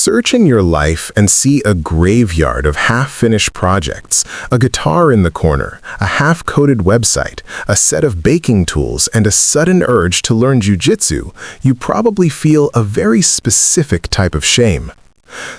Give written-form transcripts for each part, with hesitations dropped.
Search in your life and see a graveyard of half-finished projects, a guitar in the corner, a half-coded website, a set of baking tools, and a sudden urge to learn jujitsu. You probably feel a very specific type of shame.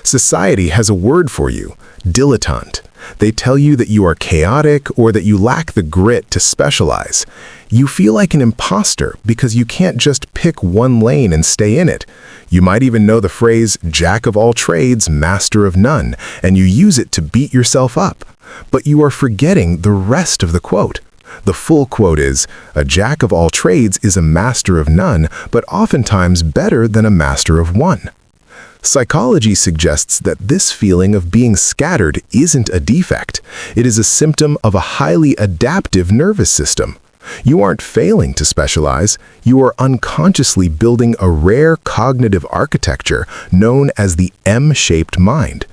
Society has a word for you: dilettante. They tell you that you are chaotic or that you lack the grit to specialize. You feel like an imposter because you can't just pick one lane and stay in it. You might even know the phrase, "Jack of all trades, master of none," and you use it to beat yourself up. But you are forgetting the rest of the quote. The full quote is, "A jack of all trades is a master of none, but oftentimes better than a master of one." Psychology suggests that this feeling of being scattered isn't a defect. It is a symptom of a highly adaptive nervous system. You aren't failing to specialize. You are unconsciously building a rare cognitive architecture known as the M-shaped mind.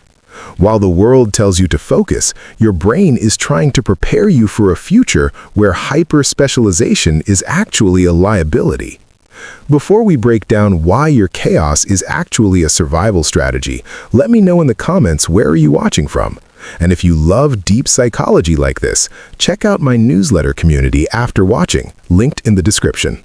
While the world tells you to focus, your brain is trying to prepare you for a future where hyper-specialization is actually a liability. Before we break down why your chaos is actually a survival strategy, let me know in the comments where are you watching from. And if you love deep psychology like this, check out my newsletter community after watching, linked in the description.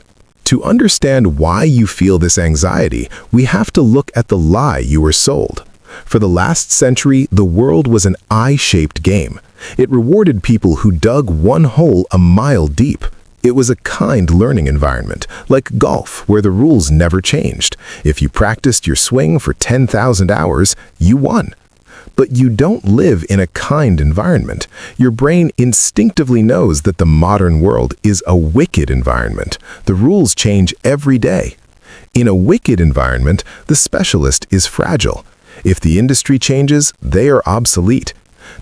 To understand why you feel this anxiety, we have to look at the lie you were sold. For the last century, the world was an I-shaped game. It rewarded people who dug one hole a mile deep. It was a kind learning environment, like golf, where the rules never changed. If you practiced your swing for 10,000 hours, you won. But you don't live in a kind environment. Your brain instinctively knows that the modern world is a wicked environment. The rules change every day. In a wicked environment, the specialist is fragile. If the industry changes, they are obsolete.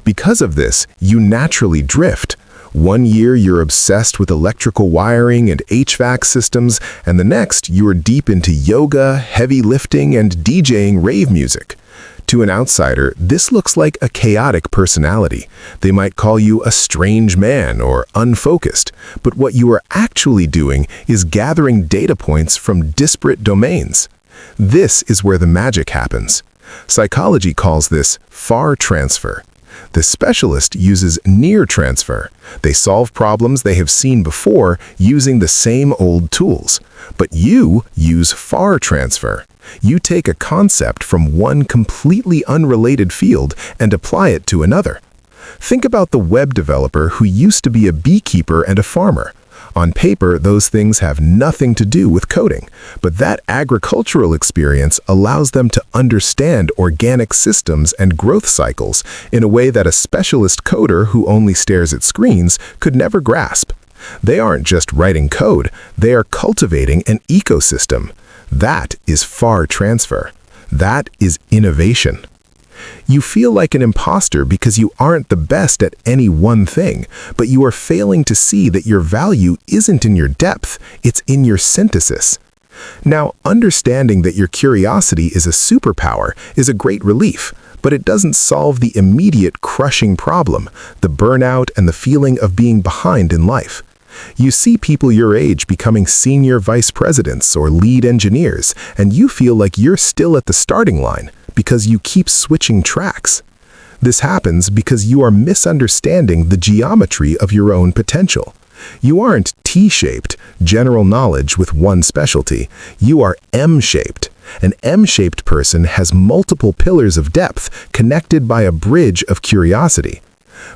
Because of this, you naturally drift. One year you're obsessed with electrical wiring and HVAC systems, and the next you are deep into yoga, heavy lifting, and DJing rave music. To an outsider, this looks like a chaotic personality. They might call you a strange man or unfocused, but what you are actually doing is gathering data points from disparate domains. This is where the magic happens. Psychology calls this far transfer. The specialist uses near transfer. They solve problems they have seen before using the same old tools. But you use far transfer. You take a concept from one completely unrelated field and apply it to another. Think about the web developer who used to be a beekeeper and a farmer. On paper, those things have nothing to do with coding, but that agricultural experience allows them to understand organic systems and growth cycles in a way that a specialist coder who only stares at screens could never grasp. They aren't just writing code, they are cultivating an ecosystem. That is far transfer. That is innovation. You feel like an imposter because you aren't the best at any one thing, but you are failing to see that your value isn't in your depth, it's in your synthesis. Now, understanding that your curiosity is a superpower is a great relief, but it doesn't solve the immediate crushing problem, the burnout and the feeling of being behind in life. You see people your age becoming senior vice presidents or lead engineers, and you feel like you're still at the starting line because you keep switching tracks. This happens because you are misunderstanding the geometry of your own potential. You aren't T-shaped, general knowledge with one specialty. You are M-shaped. An M-shaped person has multiple pillars of depth connected by a bridge of curiosity.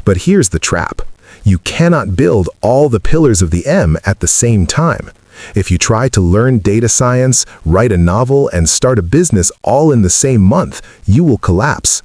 But here's the trap. You cannot build all the pillars of the M at the same time. If you try to learn data science, write a novel, and start a business all in the same month, you will collapse.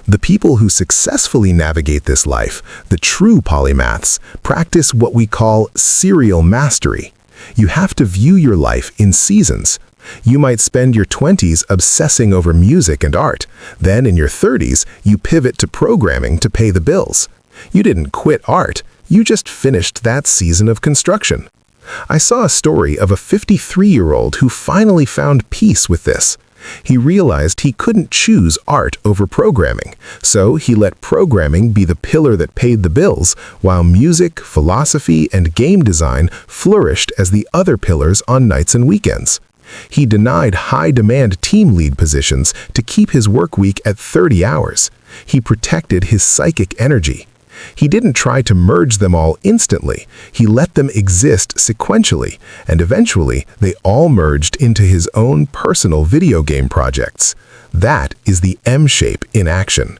The people who successfully navigate this life, the true polymaths, practice what we call serial mastery. You have to view your life in seasons. You might spend your 20s obsessing over music and art. Then in your 30s, you pivot to programming to pay the bills. You didn't quit art, you just finished that season of construction. I saw a story of a 53-year-old who finally found peace with this. He realized he couldn't choose art over programming, so he let programming be the pillar that paid the bills, while music, philosophy, and game design flourished as the other pillars on nights and weekends. He denied high-demand team lead positions to keep his work week at 30 hours. He protected his psychic energy. He didn't try to merge them all instantly. He let them exist sequentially, and eventually they all merged into his own personal video game projects. That is the M shape in action.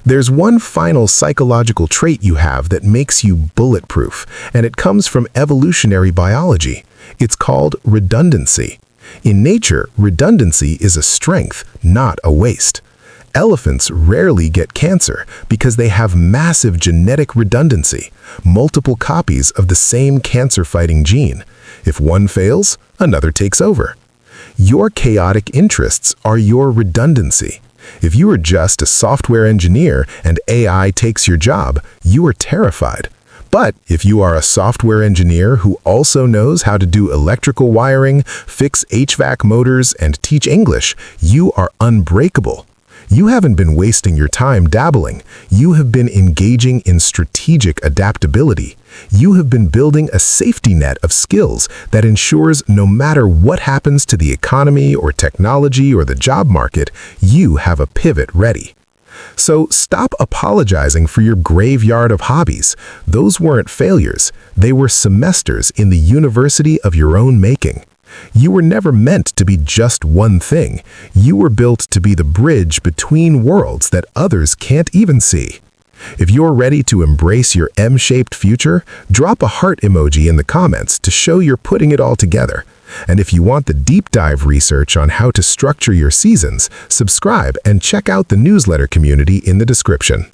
There's one final psychological trait you have that makes you bulletproof, and it comes from evolutionary biology. It's called redundancy. In nature, redundancy is a strength, not a waste. Elephants rarely get cancer because they have massive genetic redundancy, multiple copies of the same cancer-fighting gene. If one fails, another takes over. Your chaotic interests are your redundancy. If you are just a software engineer and AI takes your job, you are terrified. But if you are a software engineer who also knows how to do electrical wiring, fix HVAC motors, and teach English, you are unbreakable. You haven't been wasting your time dabbling. You have been engaging in strategic adaptability. You have been building a safety net of skills that ensures no matter what happens to the economy or technology or the job market, you have a pivot ready. So stop apologizing for your graveyard of hobbies. Those weren't failures. They were semesters in the university of your own making. You were never meant to be just one thing. You were built to be the bridge between worlds that others can't even see. If you're ready to embrace your M-shaped future, drop a heart emoji in the comments to show you're putting it all together. And if you want the deep dive research on how to structure your seasons, subscribe and check out the newsletter community in the description.